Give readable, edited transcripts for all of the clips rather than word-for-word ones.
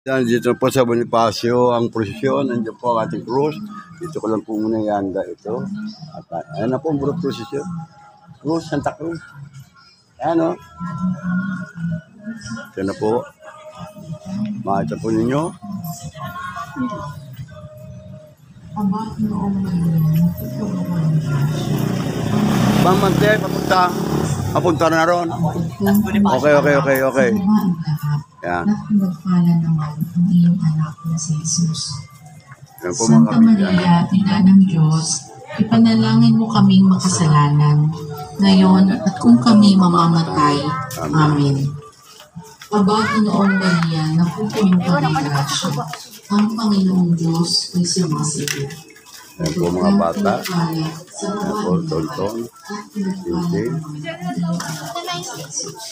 Yan, dito po sa Bonifacio ang prosesyon. Nandiyan po ang ating krus. Dito ko lang po muna ihanda ito. At ayan na po ang prosesyon. Cruz, Santa Cruz. Ayan o. Ito na po. Makita po ninyo. Mante, papunta. Papunta na ron. Okay. Yan. Nagpala naman ang iyong anak na si Jesus. Yan po mga Santa kapityan. Maria, Ina ng Diyos, ipanalangin mo kaming makasalanan, ngayon at kung kami mamamatay. Amen. Aba, Ginoong Maria, napupuno ka ng grasya, ang Panginoong Diyos ay sumasagot. Yan po mga bata. Yan po, tonton. Hindi.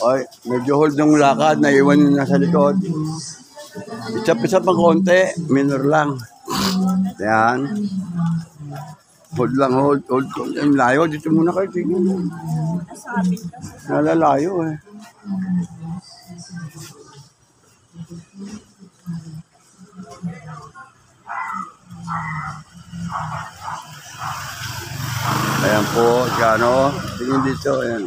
Ay, medyo hold ng lakad. Naiwan nyo nasa likod. Isa pang konti. Minor lang. Yan. Hold lang, hold. Yung layo, dito muna kayo. Tingnan. Nalalayo eh. Ayan po, gano. Tingin dito, ayan.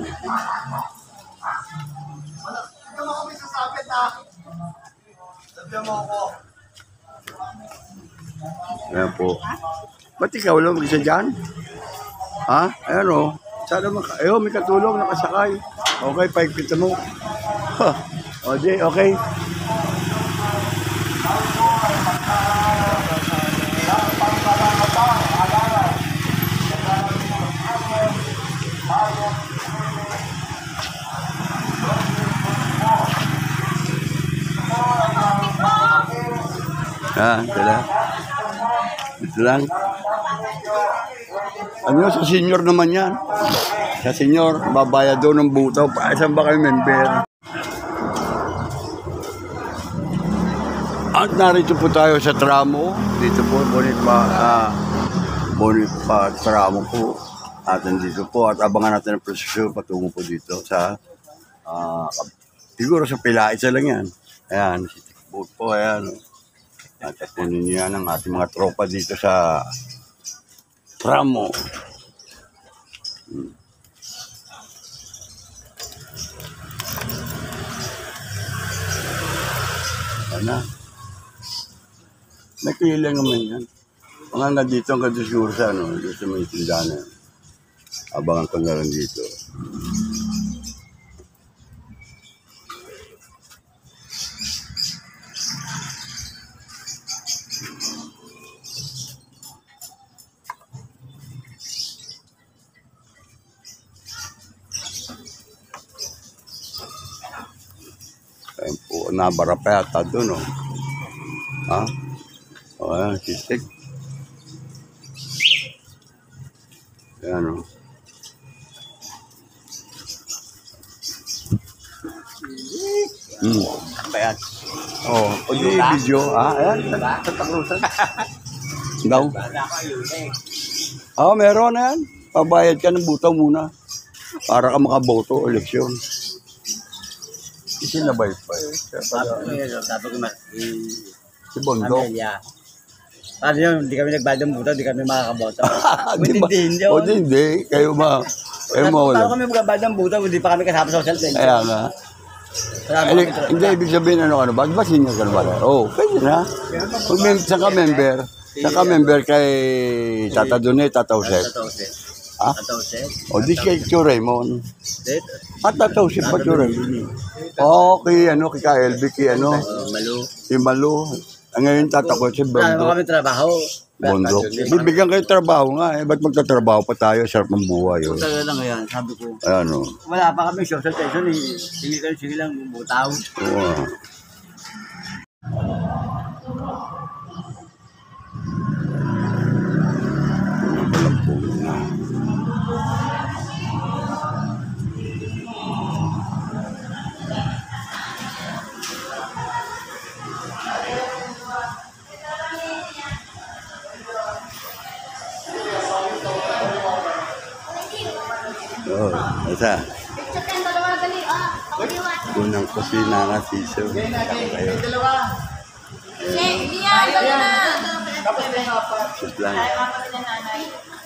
Ayan po. Ba't ikaw lang mag-isa dyan? Ha? Ayan o. Sana ayaw, may katulong, nakasakay. Okay, paigpita mo. O, di, okay. Ito lang. Ano, sa senior naman yan. Sa senior, babayad doon ng butaw. Saan ba kayo member? At narito po tayo sa tramo. Dito po, Bonifacio tramo po. At nandito po. At abangan natin ang prosesyon patungo po dito sa siguro sa Pilaitsa lang yan. Ayan, si Tikboat po, ayan. At kunin niyo yan ang ating mga tropa dito sa tramo. Ano? Nakilang naman yan. Mga nga dito ang kadisuro sa ano, dito sa may tindahan. Abangan ko na lang dito. Ayan po, nabara pa yata doon, oh. Ha? O, ayan, sisig. Ayan, oh. Bayan. Oh, o di video, ayan, tataklusan. Daw. Meron na yan. Pabayad ka ng butaw muna. Para ka makaboto, eleksyon. Isinabay pa eh. Dapat ko Si Bondo. Paano yun? Hindi kami nagbayad ng buta, hindi kami makakaboto. Hindi. Kayo Paano kami magbayad ng buta, hindi pa kami kasama sa social media. Kaya nga. Hindi, ibig sabihin ano ba? Ba senior ka na ba? Oo, pwede na. Saan ka member kay Tata Donet, Tata Jose? Ha? O, di kay Tio Raymond. Tata Jose pa Tio Raymond. Okay, kay KLB, kay Malu. Ngayon Tata Jose, Bondo. Ano kami trabaho? Bondo. Bibigyan kayo trabaho nga eh. Ba't magtatrabaho pa tayo? Sarap ng buhay. Kung talaga lang yan, sabi ko. Ano? Wala pa kami social tension eh. Sige lang, butaw. Oo. Oh, asa? Unang kusina nga siso. Kayo. Supply.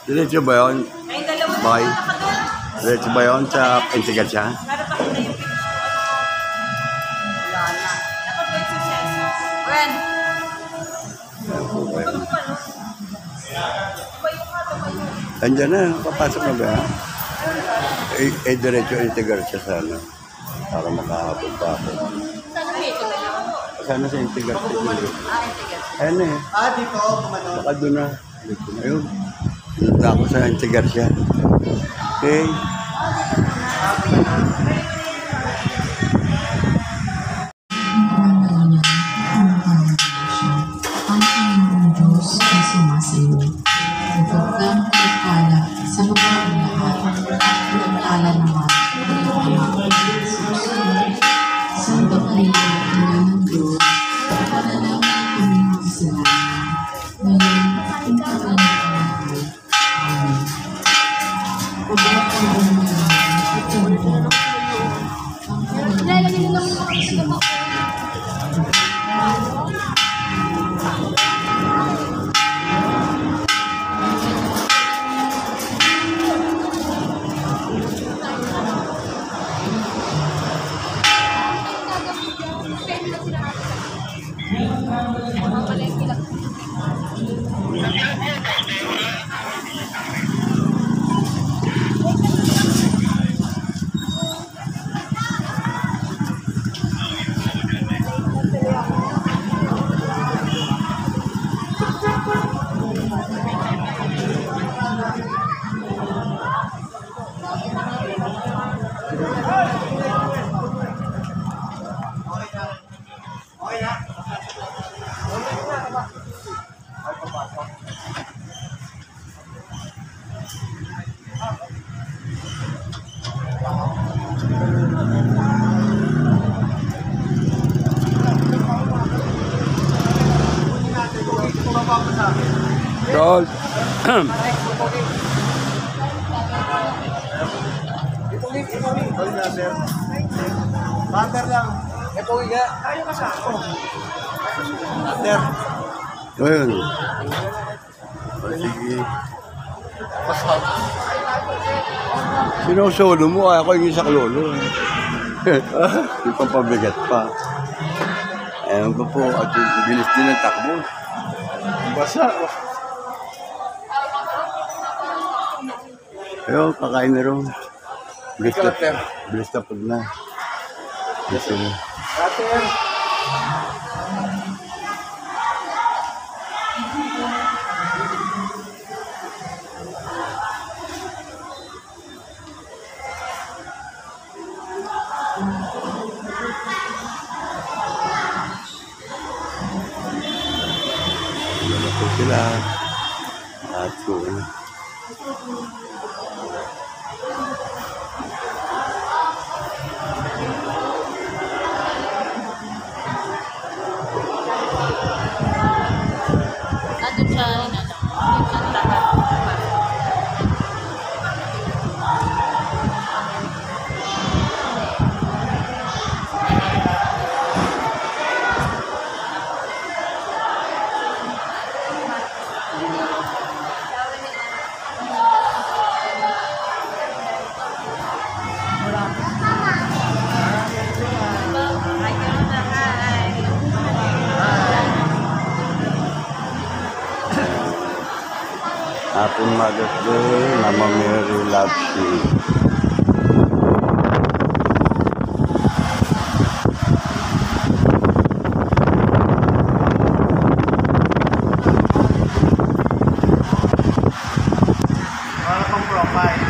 Diretso ba yun? Bye. Diretso ba yun sa Integracia? Andiyan na, papasok na ba yan? Diretso Integracia sana. Para makahabol pa ako. Sana sa Integracia. Ayan na eh. Dito, kumano. Baka doon na. Ayun. Punta ako sa Integracia. Okay. Ang Panginoong Diyos ay sumasayo. Nagpagkakala sa lugar ng lahat. Nagkala naman ang iyong anak. Sa bakaya ng Diyos, panalangin kami ng kasalanan. Ngayon, kung kami nakalakay. Amen. Pagkakala ng mga at ang Diyos. Ang Panginoong Diyos ay sumasayo. Roll. Butter lang. Ito nga. Ayaw ka sa ako. Butter. Ayun. Sige. Sinusolo mo, ako yung isa lolo. Yung pampabigat pa. Ayun ko po, at yung bilis din ng takbo. Basa. Ayun, kakain na rin. Bilis na pag na. Bilis na. Butter. Wala po sila. At yun. Nandun siya, yung kantahan. Happy Mother's Day, Mama Mary loves you. Para pang profile.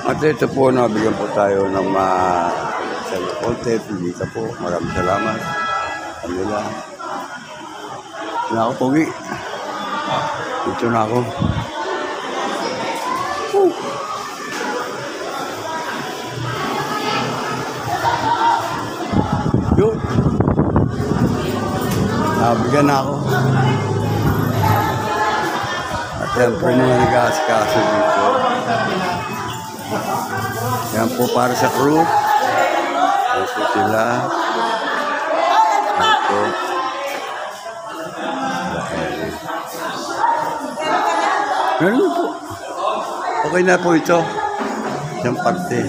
At ito po, nabigyan po tayo ng sa konti, pagkita po. Maraming salamat. Kanila. Na ako, Pogi. Dito na ako. Nabigyan na ako. At yan po yung mga nag-aasikaso dito. Yan po para sa crew. Yan po sila. Yan po. Meron po. Okay na po ito. Yung parte.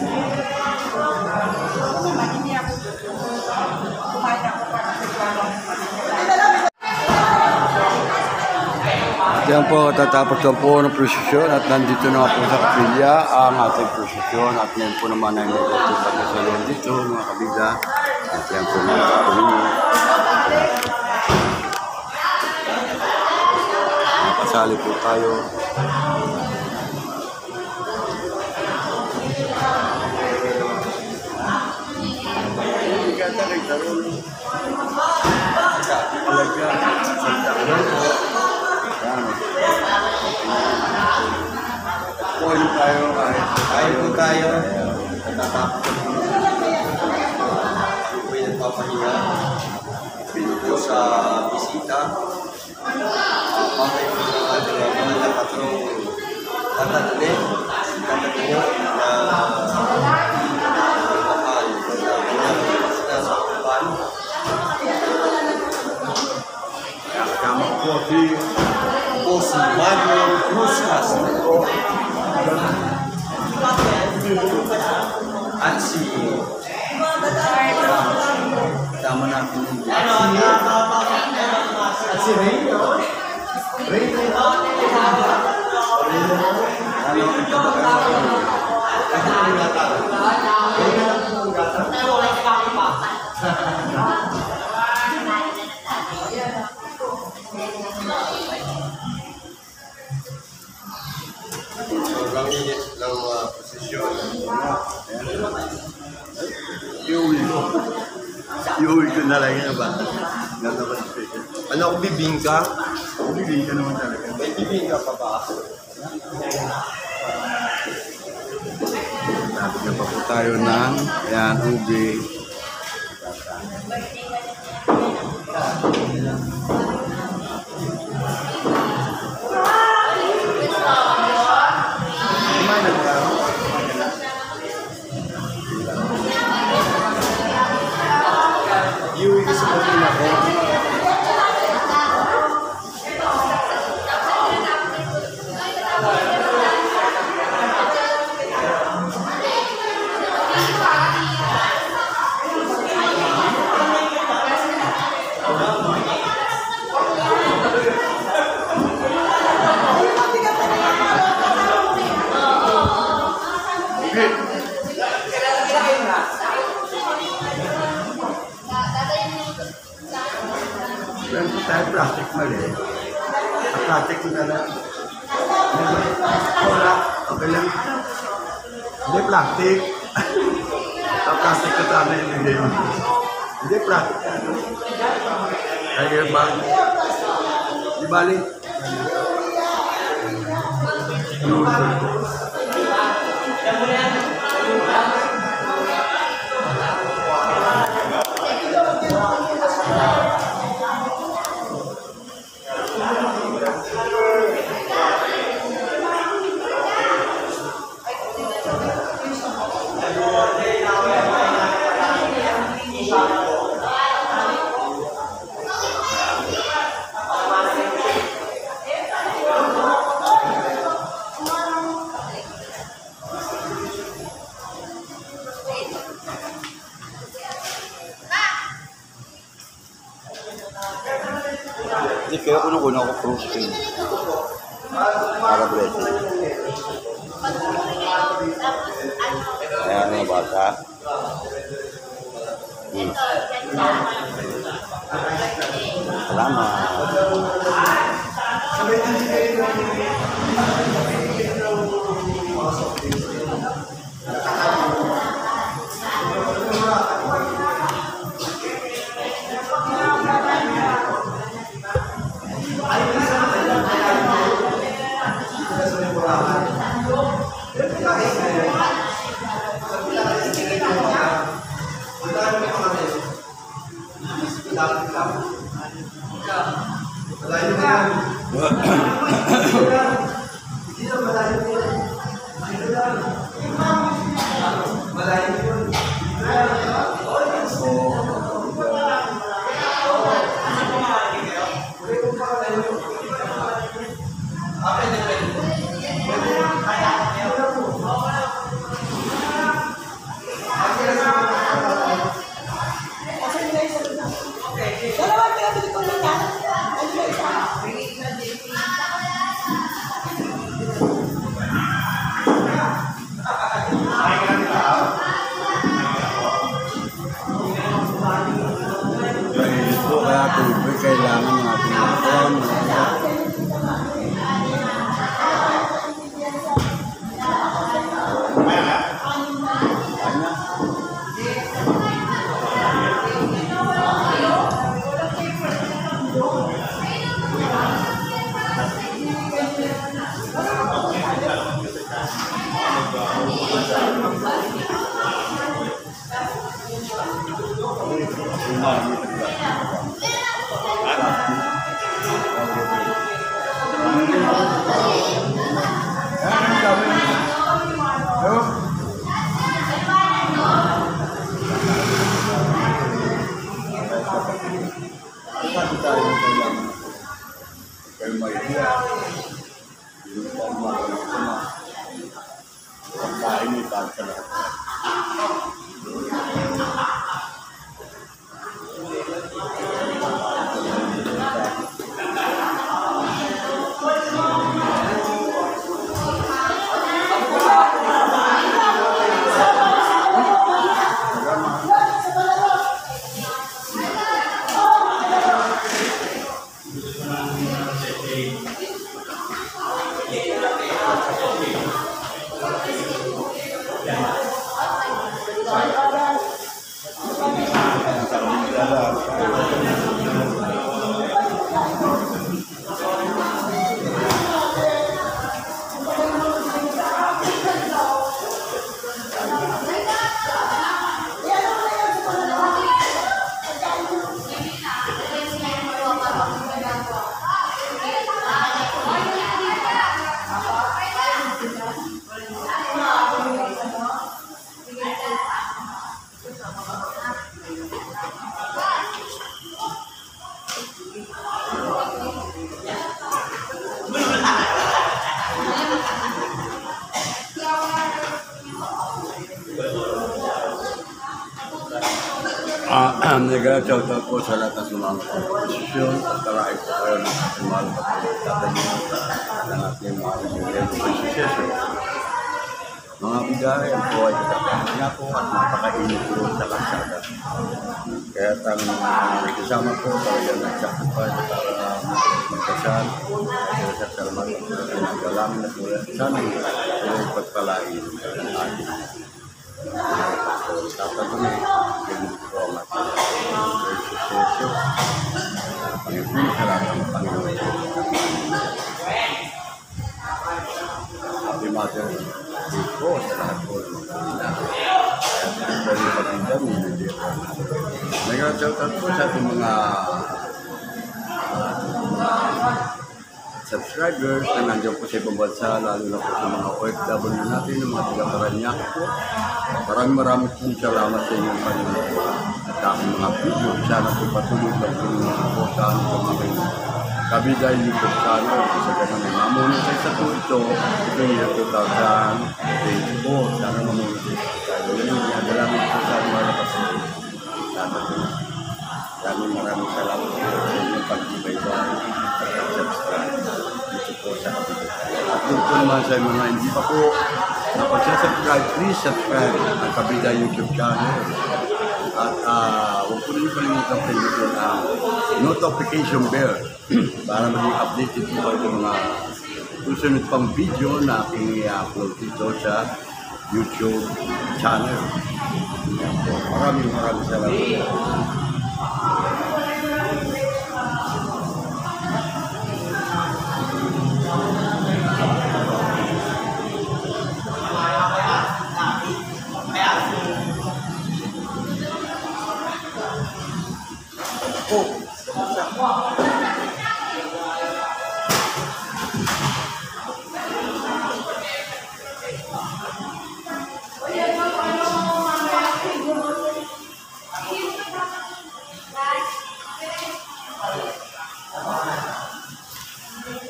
Yan po, tatapos lang po ng prosesyon at nandito na po sa kapilya ang ating prosesyon at yan po naman ay nagtatapos sa salon dito mga kabila at yan po mga kapilya. Nakasali po tayo. Pwede tayo, Kain po tayo. Natatapos po. Po yung nagpapahinga. Pinito sa bisita. Mamay po ng mga nakatrong tatatli. Tatatli na mahal. Sinasakupan. Kasama po si Manuel Cruz Castro. At si tama natin at si Rayo sobrang init ng posisyon. Iuwi ko na lang yun ba? Ano kung bibingka? Bibigyan ka naman talaga. May bibingka pa ba? Nabigyan pa po tayo ng yan, ubi. Iuwi ko sa Manila ko. Meron po tayo plastic mali. Ang plastic ko na lang. Wala. Okay lang. Hindi plastic. Ang plastic ko sana yung bigay mo. Hindi plastic. Kaya ba? Di bali. Hindi kaya kuno ako proofing. Para blessing. Ayan mga bata. Kaya tubig kailangan natin ito. Nag-shoutout po sa lahat ng sumama sa posisyon at tarahin po kayo ng ating mahal na pagtatagyan ng ating mga successor. Mga bigay, ang po ay kakapahin po at napakainit po sa kalsada. Kaya ang kasama po talaga nag-sacrifice para magkasal. Kaya sa salamat po ay nagdalamin at mula sana ay pagpalain ng ating tatagyan. Ganun po ang ating successor. Panginoon, salamat ng Panginoon. Happy Mother po sa lahat po ng mga pamilya. Kaya po rin pag-indam, nag-shoutout po sa ating mga subscribers na nandiyan po sa ibang bansa, lalo na po sa mga OFW natin, ng mga taga-Paranaque po. Maraming po salamat sa inyong panonood at aking mga video. Sana po patuloy pag-tulungan po sa aming Kabida YouTube channel. Sa ganun ay mamunod sa po ito year 2024. Sana mamunod tayo. Yun yung ginagalamin po sa mga kapatid. Maraming salamat po sa inyong pag-ibay-bay at subscribe dito po sa Kabida. At doon po naman sa mga hindi pa po napag-subscribe, please subscribe ang Kabida YouTube channel. At huwag po rin kalimutan po ang notification bell para maging updated po kayo sa mga susunod pang video na aking i-upload dito sa YouTube channel. Maraming salamat.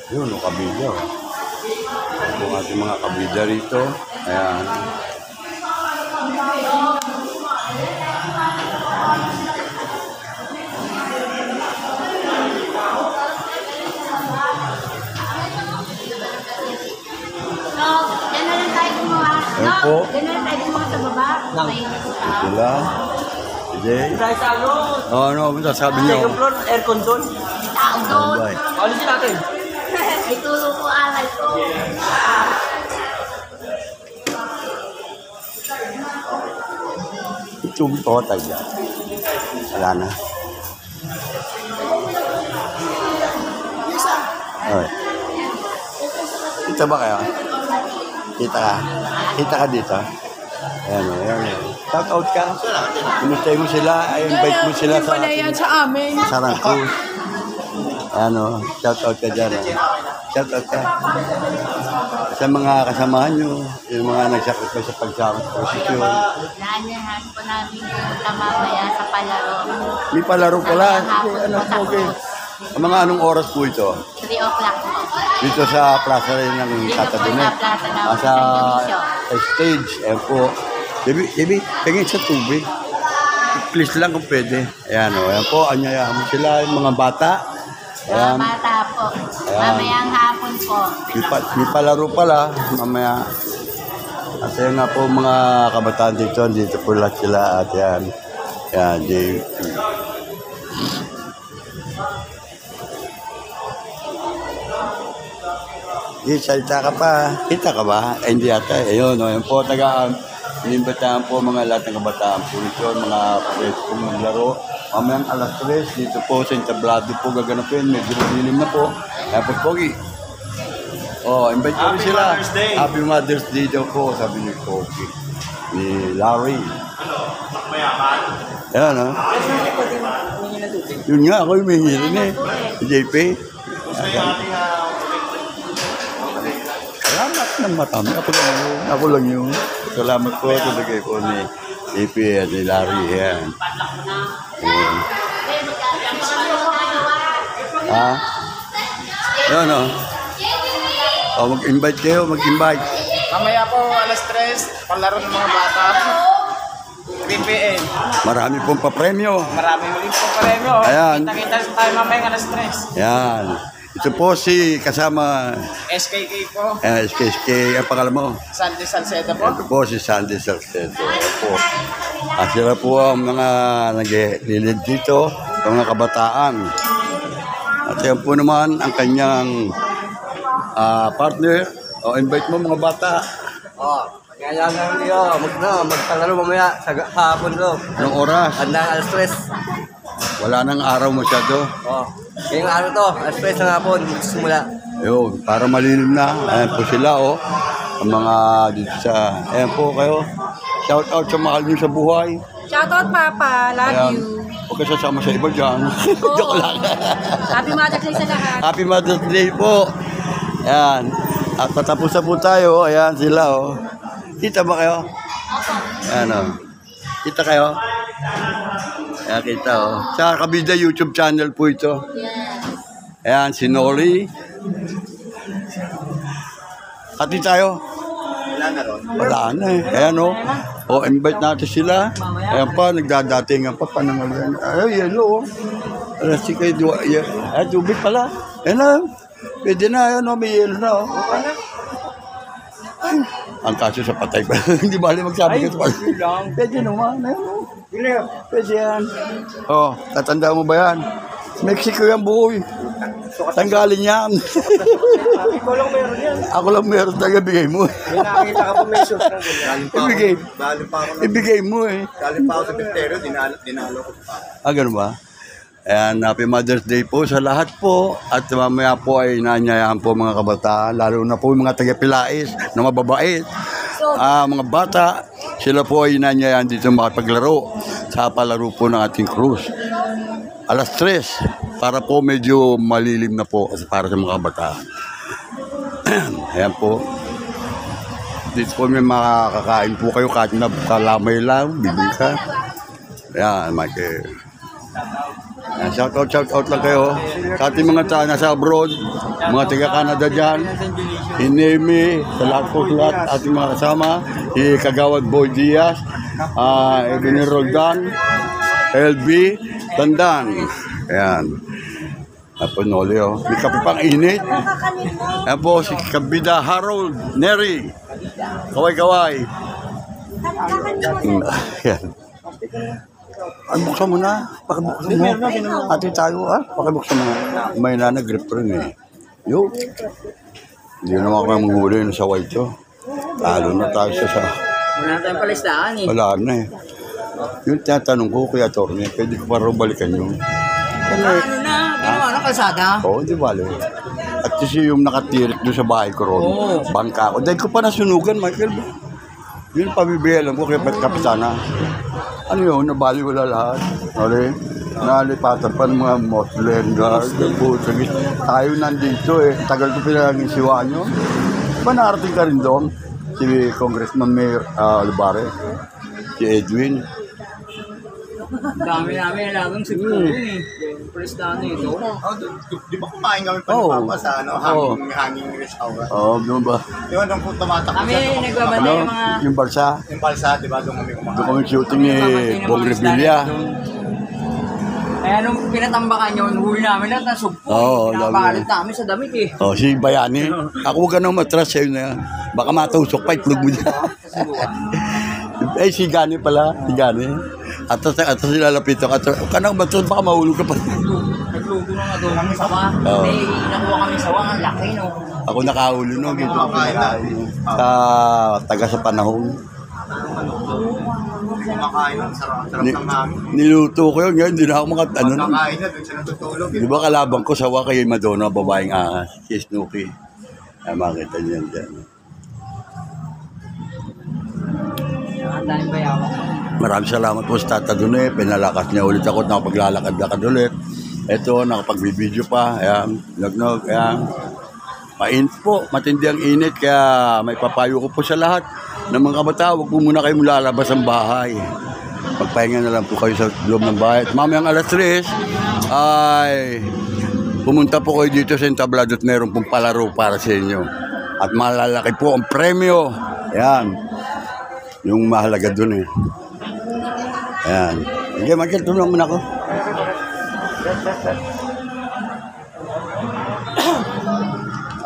Yun, o kabida. Yung ating mga kabida rito. Ayan. Yan na lang tayo gumawa. Ayan po. Yan na lang tayo gumawa sa baba. Sila. Sige. Ano sabi niyo? Second floor, aircon doon. Tao doon. Bye. Alisin natin. May tulong ko alay ko. Ito tayo. Wala na. Okay. Kita ba kayo? Kita ka? Kita ka dito? Ayan o, ayan o. Shout out ka. Kumustay mo sila. Invite mo sila sa ating Sarang Cruz. Ayan o, shout out ka dyan. Shout out ka. Sa mga kasamahan nyo, yung mga nagsakripa sa pagsakripisyon. Naanyahan po namin yung mamaya sa palaro. May palaro pala. Hapon Ano po po, okay. tapos. Mga anong oras po ito? 3 o'clock po. Dito sa plaza rin ng Dito po Tatadunet. sa plaza ng Sa San stage. Ayan po. Baby, tingin sa tubig. Please lang kung pwede. Ayan o. Ayan po, anyayahan mo sila, yung mga bata. Mga Ayan. bata po. Ayan. Mamayang hapon po. May palaro pala. Mamaya. At ayan nga po mga kabataan dito. Dito po lahat sila. At yan. Ayan. Salita ka pa. Kita ka ba? Eh, hindi yata. Ayun, ayun po, tagaan. Inimbitahan po mga lahat ng kabataan po nito, mga pwede pong maglaro. Mamayang alas 3, dito po sa entablado po gaganapin. Medyo madilim na po. Tapos Pogi. Oh, invite ko rin sila. Mother's Day. Happy Mother's Day daw po, sabi ni Pogi. Ni Larry. Ayan, ha? Yun nga, ako yung may rin eh. Si JP. Salamat ng matami. Ako lang yun. Salamat po talaga po ni JP at ni Larry. Ayan. Ayan. Ha? Ayan, o. O, mag-invite kayo, mag-invite. Mamaya po, alas 3, palaro ng mga bata. 3 p.m. Marami pong papremyo. Marami ulit po premyo. Ayan. Kita-kita tayo mamaya alas 3. Ayan. Ito po si kasama SKK po. SKSK. Ang pangalan mo? Sandy Salcedo po. Ito po si Sandy Salcedo. Ito po. At sila po ang mga naglilid dito, ang mga kabataan. At yan po naman ang kanyang partner. O, invite mo mga bata. Kaya lang niyo, magpalaro mamaya sa hapon do. Anong oras? Handa alas 3. Wala nang araw masyado. Ngayong araw to, alas 3 ng hapon, magsisimula. Ayun, para malilim na. Ayan po sila, oh. Ang mga dito sa... Ayan po kayo. Shout out sa mahal niyo sa buhay. Shoutout, Papa. Love Ayan. you. Huwag ka sasama sa iba dyan. Joke lang. Happy Mother's Day sa lahat. Happy Mother's Day po. Ayan. At patapos na po tayo. Ayan sila, oh. Kita ba kayo? Ayan, oh. Kita kayo? Ayan, kita, oh. Sa Kabida YouTube channel po ito. Ayan, si Noli. Hati tayo. Wala na eh. Ayan, oh. O, invite natin sila. Ayan pa, nagdadatingan pa. Panangalan. Ay, yellow, oh. Alas si kayo. Ay, tubig pala. Ayan na. Pwede na, ayan, oh. May yellow na, oh. Ay, ang kaso sa patay pa. Hindi bali magsabi ka sa patay. Pwede naman. Ayan, oh. Pwede yan. Oh, tatanda mo ba yan? Mexico yan, buoy. Tanggalin yan. Ikaw lang meron yan. Ako lang meron talaga, bigay mo. May nakakita ka po may shoot ng ganyan. Ibigay mo eh. Galing pa ako sa Pistero, dinalo ko pa. Ganun ba? Ayan, Happy Mother's Day po sa lahat po. At mamaya po ay nanyayahan po mga kabataan, lalo na po yung mga taga-Pilais na mababait. Mga bata, sila po ay nanyayahan dito makapaglaro sa palaro po ng ating cruise. Alas 3, para po medyo malilim na po para sa mga kabataan. Ayan po. Dito po may makakakain po kayo kahit na kalamay lang, bibingka. Ayan, Michael. Ayan, shout out lang kayo. Sa ating mga nasa abroad, mga taga-Canada dyan, Inemi, sa lahat po lahat, ating mga kasama, si Kagawad Boy Diaz, Ebony Roldan, LB, Tandan. Ayan. Apo Noli, oh. May kape pang init. Ayan po, si Kabida Harold Neri. Kaway-kaway. Ayan. Ay, buksan mo na. Pakibuksan mo. Ate tayo, pakibuksan mo na. May nanagrip rin eh. Yo. Hindi naman ako manghuli sa white to. Talo na tayo sa... Wala tayong palistaan eh. Wala na eh. Yung tinatanong ko, Kuya Torne, pwede ko pa rin balikan yun. Ano na? Ginawa na kalsada? Oo, di bali. At kasi yung nakatirik doon sa bahay ko ron, bangka ko. Dahil ko pa nasunugan, Michael. Yun pabibiyalan ko kay Kapitana. Ano yun, nabali wala lahat. Okay? Nalipatan pa ng mga Muslim guard. Tayo nandito eh. Tagal ko pinalaging siwaan yun. Diba narating ka rin doon? Si Congressman Mayor Alvarez. Si Edwin. Dami namin alagang siguro eh. Palistaan ito. Di ba kumain kami pa ni Papa sa hanging restaurant? Oo, doon ba? Di ba doon po tumatakbo Kami siya? nagbabantay Ano? yung mga... Yung balsa? Yung balsa, di ba doon kami kumain? Doon kami shooting ni Bong Revilla. Kaya nung pinatambakan yun, huli namin lahat ng sugpo. Oo, Pinabalit namin sa damit eh. Oh, si Bayani. Ako huwag ka nang matras sa'yo na yan. Baka matusok pa, itlog mo dyan. Eh, si Gani pala. Si Gani. Atas silalapitan ka. Kanang matras, baka mahulog ka pa. Nagluto na nga doon kami sawa. Oo. May nakuha kami sawa, ang laki no. Ako nakahuli no. Dito ako pinakain. Sa taga sa panahon. Kumakain ng sarap ng mami. Niluto ko yun. Ngayon, hindi na ako ano. Kumakain na, doon siya natutulog. Di ba kalabang ko sawa kay Madonna, babaeng ahas. Si Snooki. Ay, makita niyan dyan. Ang daming bayawan. Maraming salamat po sa Tata Dune. Pinalakas niya ulit ako. Nakapaglalakad-lakad ulit. Ito, nakapagbibideo pa. Ayan, nog-nog. Ayan. Mainit po. Matindi ang init. Kaya may papayo ko po sa lahat ng mga kabataan. Huwag po muna kayo lalabas ang bahay. Magpahinga na lang po kayo sa loob ng bahay. At mamayang alas 3 ay pumunta po kayo dito sa Entablado at meron pong palaro para sa inyo. At malalaki po ang premyo. Ayan. Yung mahalaga dun eh. Ayan. Sige, magkatulong muna ako.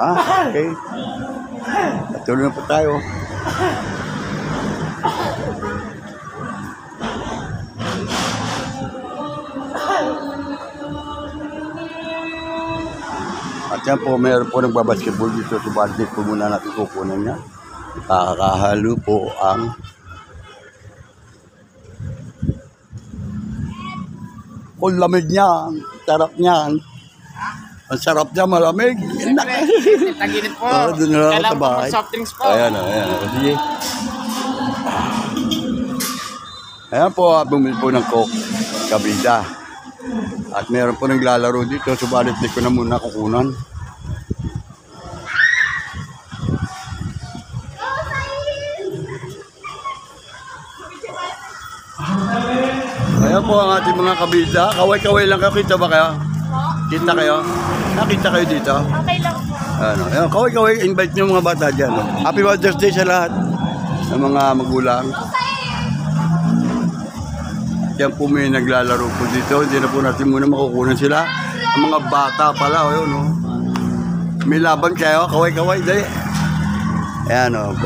Okay. Patuloy na po tayo. At yan po, mayroon po nagbabasketball dito. Subalit po muna natin kukunan niya. Kakahalo po ang lamig niya. Sarap niyan. Ang sarap niya, malamig. Taginit po. Doon na lang sa bahay. Soft drinks po. Ayan. Sige. Ayan po, bumili po ng Coke. Kabida. At meron po naglalaro dito. Subalit di ko na muna kukunan. Ayan po ang ating mga kabida. Kaway-kaway lang kayo. Kita ba kayo? Kita kayo? Nakita kayo dito? Okay lang po. Ano, ayan, kaway-kaway. Invite nyo mga bata dyan. No? Happy Mother's Day sa lahat ng mga magulang. Yan po may naglalaro po dito. Hindi na po natin muna makukunan sila. Ang mga bata pala. Ayun, no? May laban kayo. Kaway-kaway. Dali. Ayan o.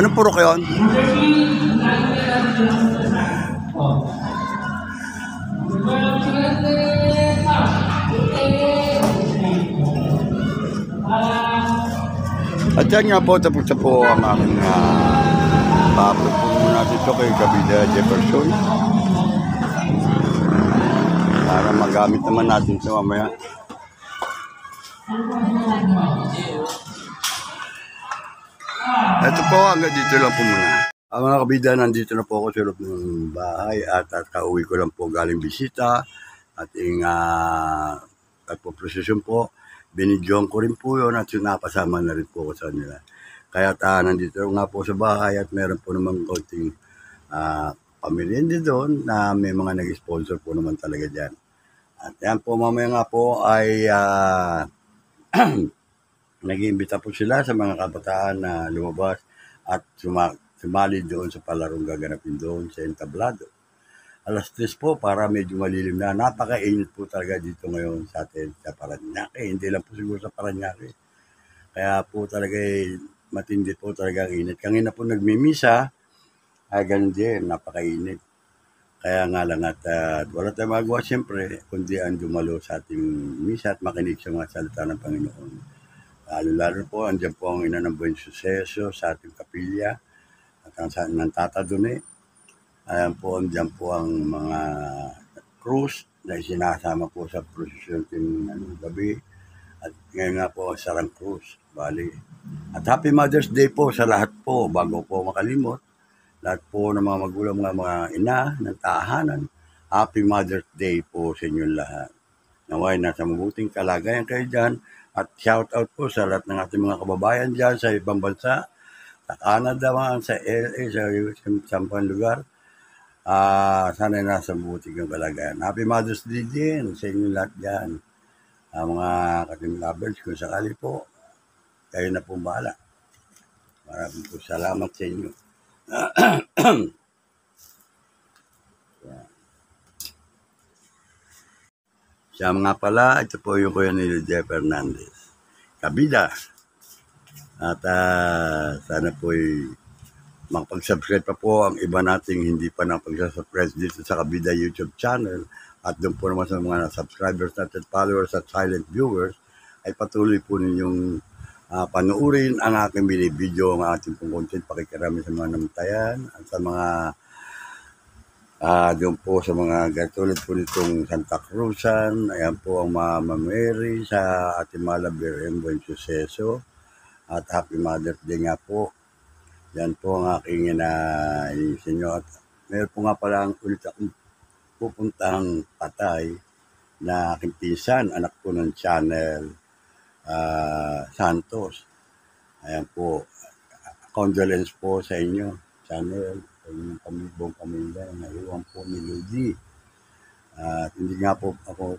Anong puro kayo? At yan nga po, tapos na po ang aming pa-upload po muna dito kay Kabida Jefferson. Para magamit naman natin ito mamaya. Ito po, hanggang dito lang po muna. Ang mga kabida, nandito na po ako sa loob ng bahay at kauwi ko lang po galing bisita at po prosesyon po. binidyohan ko rin po yun at napasama na rin po ko sa kanila. Kaya nandito nga po sa bahay at meron po naman konting pamilyende doon na may mga nag-sponsor po naman talaga dyan. At yan po mamaya nga po ay nag-iimbita po sila sa mga kabataan na lumabas at sumali doon sa palarong gaganapin doon sa Entablado. Alas 3 po para medyo malilim na. Napakainit po talaga dito ngayon sa atin sa Parañaque. Hindi lang po siguro sa Parañaque. Kaya po talaga matindi po talaga ang init. Kanina po nagmimisa, ay ganun din, napakainit. Kaya nga lang at wala tayong magawa siyempre, kundi ang dumalo sa ating misa at makinig sa mga salita ng Panginoon. Lalo po, andyan po ang ina ng buong suseso sa ating kapilya at ang ng Tata Dune. Ayan po, andyan po ang mga krus na isinasama po sa prosesyon ng gabi. At ngayon nga po, Sarang Cruz, Bali. At Happy Mother's Day po sa lahat po, bago po makalimot. Lahat po ng mga magulang, mga ina ng tahanan. Happy Mother's Day po sa inyong lahat. Naway, nasa mabuting kalagayan kayo dyan. At shout out po sa lahat ng ating mga kababayan dyan sa ibang bansa. Sa Canada, sa LA, sa sampang lugar. Sana nasa mabuting kalagayan. Happy Mother's Day din sa inyong lahat dyan. Mga kating lovers, kung sakali po, kayo na pong bahala. Maraming po salamat sa inyo. Siya nga pala, ito po yung Kuya ni Jeff Hernandez. Kabida. At sana po'y makapag-subscribe pa po ang iba nating hindi pa nakapag-subscribe dito sa Kabida YouTube channel. At doon po naman sa mga subscribers natin, followers at silent viewers, ay patuloy po ninyong panuurin ang aking binibideo, ang ating pong content, pakikarami sa mga namatayan, at sa mga doon po sa mga katulad po nitong Santa Cruzan, ayan po ang Mama Mary sa ating Malabir and Buen Suceso, at Happy Mother's Day nga po. Yan po ang aking inyo. At meron po nga pala ulit akong pupuntang Patay na aking pinsan, anak po ng channel Santos. Ayan po, condolence po sa inyo, channel, sa inyong buong pamilya na iwan po ni Ludi. At hindi nga po ako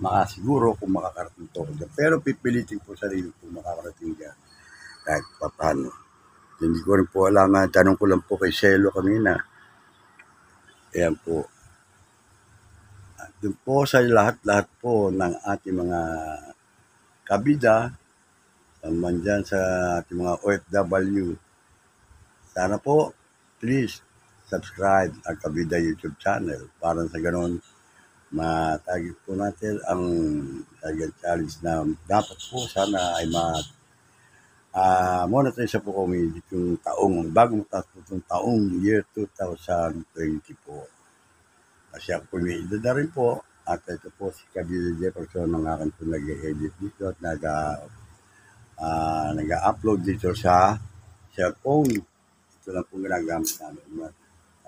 makasiguro kung makakarating po ako dyan. Pero pipilitin po sarili po makakarating dyan kahit pa paano. Hindi ko rin po alam, tanong ko lang po kay Selo kanina. Ayan po. At doon po sa lahat-lahat po ng ating mga kabida, naman dyan sa ating mga OFW. Sana po, please, subscribe ang Kabida YouTube channel para sa ganon matagit po natin ang challenge na dapat po sana ay monetize po kami itong taong, bagong taong year 2020 po. Kasi ako po may edad na rin po. At ito po si Kabida Jefferson ng akin po nag-edit dito at nag-upload dito sa cellphone. Ito lang po ginagamit namin.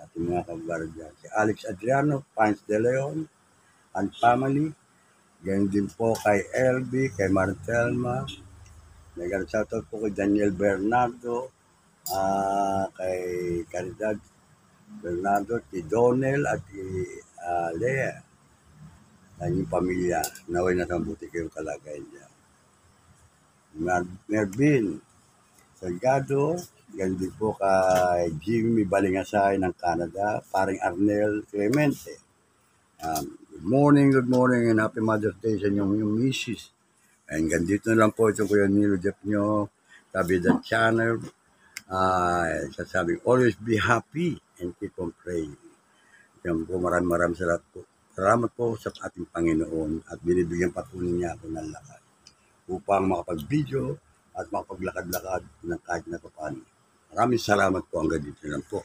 Ating mga kababayan dyan. Si Alex Adriano, Pines de Leon, and family. Ganyan din po kay LB, kay Martelma. Nag-shoutout po kay Daniel Bernardo, kay Caridad Bernardo, kay Donel at kay Lea. Ang inyong pamilya, naway na mabuti kayong kalagayan dyan. Mervin Salgado, ganyan din po kay Jimmy Balingasay ng Canada, paring Arnel Clemente. Good morning, and Happy Mother's Day sa inyong misis. And ganito na lang po itong Kuya Nilo Jeff nyo, Kabida Channel. Sasabing, always be happy and keep on praying. Yan po, maraming salamat po. Salamat po sa ating Panginoon at binibigyan patuloy niya ako ng lakas upang makapag-video at makapaglakad-lakad ng kahit na paano. Maraming salamat po, hanggang dito lang po.